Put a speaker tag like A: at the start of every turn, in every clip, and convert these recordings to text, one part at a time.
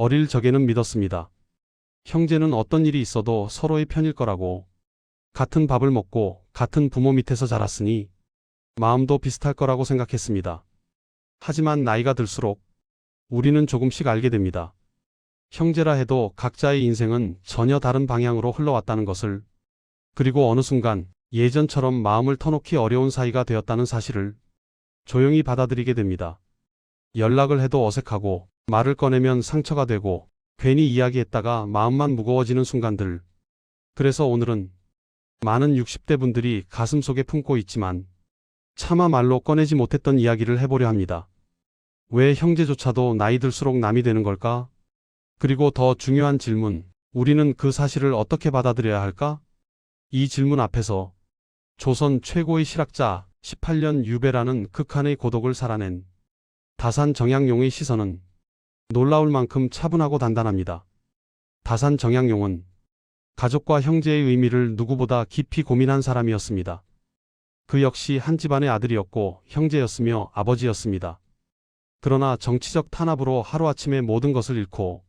A: 어릴 적에는 믿었습니다. 형제는 어떤 일이 있어도 서로의 편일 거라고. 같은 밥을 먹고 같은 부모 밑에서 자랐으니 마음도 비슷할 거라고 생각했습니다. 하지만 나이가 들수록 우리는 조금씩 알게 됩니다. 형제라 해도 각자의 인생은 전혀 다른 방향으로 흘러왔다는 것을, 그리고 어느 순간 예전처럼 마음을 터놓기 어려운 사이가 되었다는 사실을 조용히 받아들이게 됩니다. 연락을 해도 어색하고 말을 꺼내면 상처가 되고 괜히 이야기했다가 마음만 무거워지는 순간들. 그래서 오늘은 많은 60대 분들이 가슴속에 품고 있지만 차마 말로 꺼내지 못했던 이야기를 해보려 합니다. 왜 형제조차도 나이 들수록 남이 되는 걸까? 그리고 더 중요한 질문, 우리는 그 사실을 어떻게 받아들여야 할까? 이 질문 앞에서 조선 최고의 실학자 18년 유배라는 극한의 고독을 살아낸 다산 정약용의 시선은 놀라울 만큼 차분하고 단단합니다. 다산 정약용은 가족과 형제의 의미를 누구보다 깊이 고민한 사람이었습니다. 그 역시 한 집안의 아들이었고 형제였으며 아버지였습니다. 그러나 정치적 탄압으로 하루아침에 모든 것을 잃고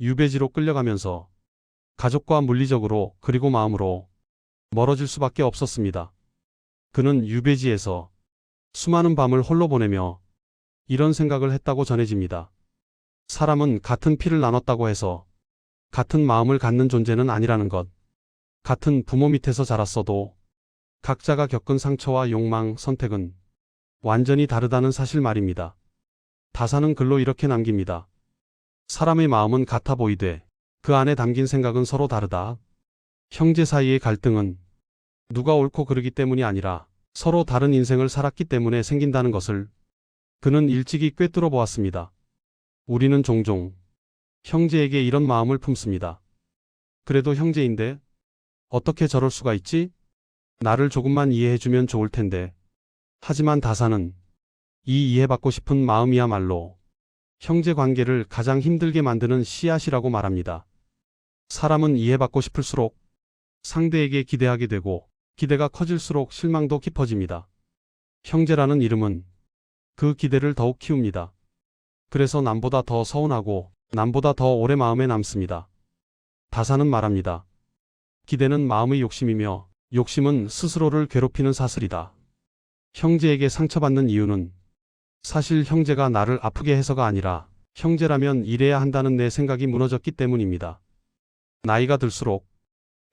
A: 유배지로 끌려가면서 가족과 물리적으로 그리고 마음으로 멀어질 수밖에 없었습니다. 그는 유배지에서 수많은 밤을 홀로 보내며 이런 생각을 했다고 전해집니다. 사람은 같은 피를 나눴다고 해서 같은 마음을 갖는 존재는 아니라는 것. 같은 부모 밑에서 자랐어도 각자가 겪은 상처와 욕망, 선택은 완전히 다르다는 사실 말입니다. 다산은 글로 이렇게 남깁니다. 사람의 마음은 같아 보이되 그 안에 담긴 생각은 서로 다르다. 형제 사이의 갈등은 누가 옳고 그르기 때문이 아니라 서로 다른 인생을 살았기 때문에 생긴다는 것을 그는 일찍이 꿰뚫어 보았습니다. 우리는 종종 형제에게 이런 마음을 품습니다. 그래도 형제인데 어떻게 저럴 수가 있지? 나를 조금만 이해해주면 좋을 텐데. 하지만 다산은 이 이해받고 싶은 마음이야말로 형제 관계를 가장 힘들게 만드는 씨앗이라고 말합니다. 사람은 이해받고 싶을수록 상대에게 기대하게 되고 기대가 커질수록 실망도 깊어집니다. 형제라는 이름은 그 기대를 더욱 키웁니다. 그래서 남보다 더 서운하고 남보다 더 오래 마음에 남습니다. 다산은 말합니다. 기대는 마음의 욕심이며 욕심은 스스로를 괴롭히는 사슬이다. 형제에게 상처받는 이유는 사실 형제가 나를 아프게 해서가 아니라 형제라면 이래야 한다는 내 생각이 무너졌기 때문입니다. 나이가 들수록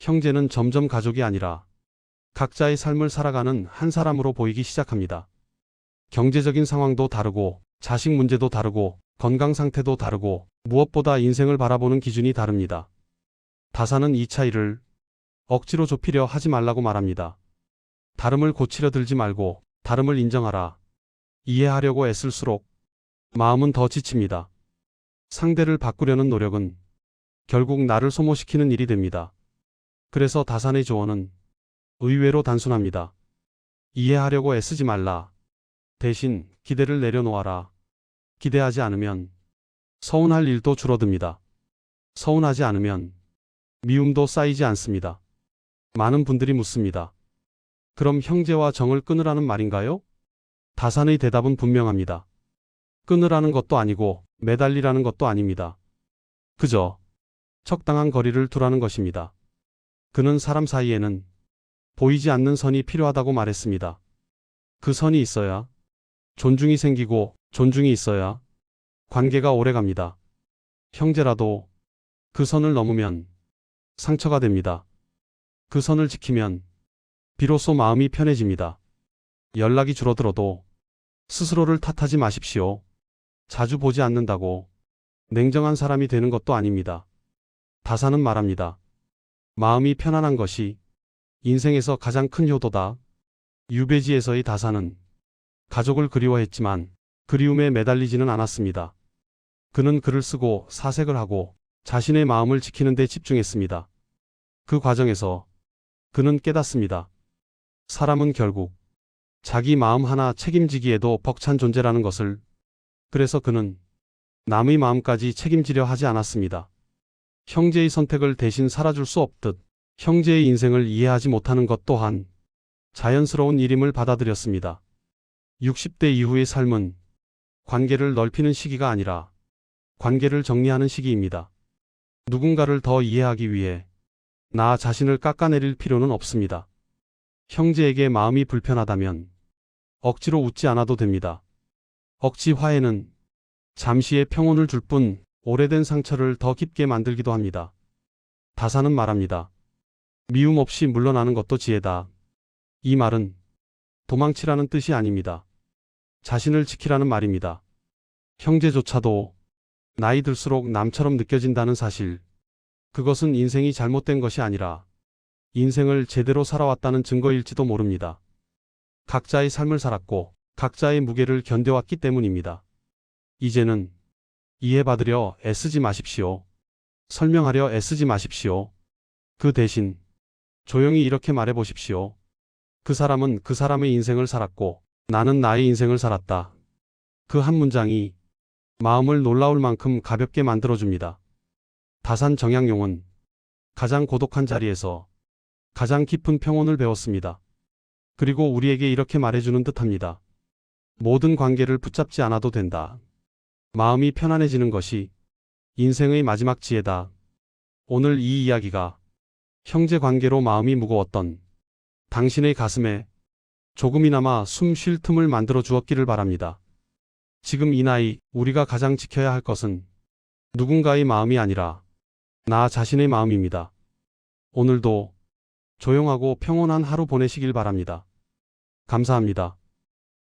A: 형제는 점점 가족이 아니라 각자의 삶을 살아가는 한 사람으로 보이기 시작합니다. 경제적인 상황도 다르고 자식 문제도 다르고 건강 상태도 다르고 무엇보다 인생을 바라보는 기준이 다릅니다. 다산은 이 차이를 억지로 좁히려 하지 말라고 말합니다. 다름을 고치려 들지 말고 다름을 인정하라. 이해하려고 애쓸수록 마음은 더 지칩니다. 상대를 바꾸려는 노력은 결국 나를 소모시키는 일이 됩니다. 그래서 다산의 조언은 의외로 단순합니다. 이해하려고 애쓰지 말라. 대신 기대를 내려놓아라. 기대하지 않으면 서운할 일도 줄어듭니다. 서운하지 않으면 미움도 쌓이지 않습니다. 많은 분들이 묻습니다. 그럼 형제와 정을 끊으라는 말인가요? 다산의 대답은 분명합니다. 끊으라는 것도 아니고 매달리라는 것도 아닙니다. 그저 적당한 거리를 두라는 것입니다. 그는 사람 사이에는 보이지 않는 선이 필요하다고 말했습니다. 그 선이 있어야 존중이 생기고 존중이 있어야 관계가 오래갑니다. 형제라도 그 선을 넘으면 상처가 됩니다. 그 선을 지키면 비로소 마음이 편해집니다. 연락이 줄어들어도 스스로를 탓하지 마십시오. 자주 보지 않는다고 냉정한 사람이 되는 것도 아닙니다. 다산은 말합니다. 마음이 편안한 것이 인생에서 가장 큰 효도다. 유배지에서의 다산은 가족을 그리워했지만 그리움에 매달리지는 않았습니다. 그는 글을 쓰고 사색을 하고 자신의 마음을 지키는 데 집중했습니다. 그 과정에서 그는 깨닫습니다. 사람은 결국 자기 마음 하나 책임지기에도 벅찬 존재라는 것을. 그래서 그는 남의 마음까지 책임지려 하지 않았습니다. 형제의 선택을 대신 살아줄 수 없듯 형제의 인생을 이해하지 못하는 것 또한 자연스러운 일임을 받아들였습니다. 60대 이후의 삶은 관계를 넓히는 시기가 아니라 관계를 정리하는 시기입니다. 누군가를 더 이해하기 위해 나 자신을 깎아내릴 필요는 없습니다. 형제에게 마음이 불편하다면 억지로 웃지 않아도 됩니다. 억지 화해는 잠시의 평온을 줄 뿐 오래된 상처를 더 깊게 만들기도 합니다. 다사는 말합니다. 미움 없이 물러나는 것도 지혜다. 이 말은 도망치라는 뜻이 아닙니다. 자신을 지키라는 말입니다. 형제조차도 나이 들수록 남처럼 느껴진다는 사실. 그것은 인생이 잘못된 것이 아니라 인생을 제대로 살아왔다는 증거일지도 모릅니다. 각자의 삶을 살았고 각자의 무게를 견뎌왔기 때문입니다. 이제는 이해받으려 애쓰지 마십시오. 설명하려 애쓰지 마십시오. 그 대신 조용히 이렇게 말해 보십시오. 그 사람은 그 사람의 인생을 살았고 나는 나의 인생을 살았다. 그 한 문장이 마음을 놀라울 만큼 가볍게 만들어줍니다. 다산 정약용은 가장 고독한 자리에서 가장 깊은 평온을 배웠습니다. 그리고 우리에게 이렇게 말해주는 듯합니다. 모든 관계를 붙잡지 않아도 된다. 마음이 편안해지는 것이 인생의 마지막 지혜다. 오늘 이 이야기가 형제 관계로 마음이 무거웠던 당신의 가슴에 조금이나마 숨 쉴 틈을 만들어 주었기를 바랍니다. 지금 이 나이 우리가 가장 지켜야 할 것은 누군가의 마음이 아니라 나 자신의 마음입니다. 오늘도 조용하고 평온한 하루 보내시길 바랍니다. 감사합니다.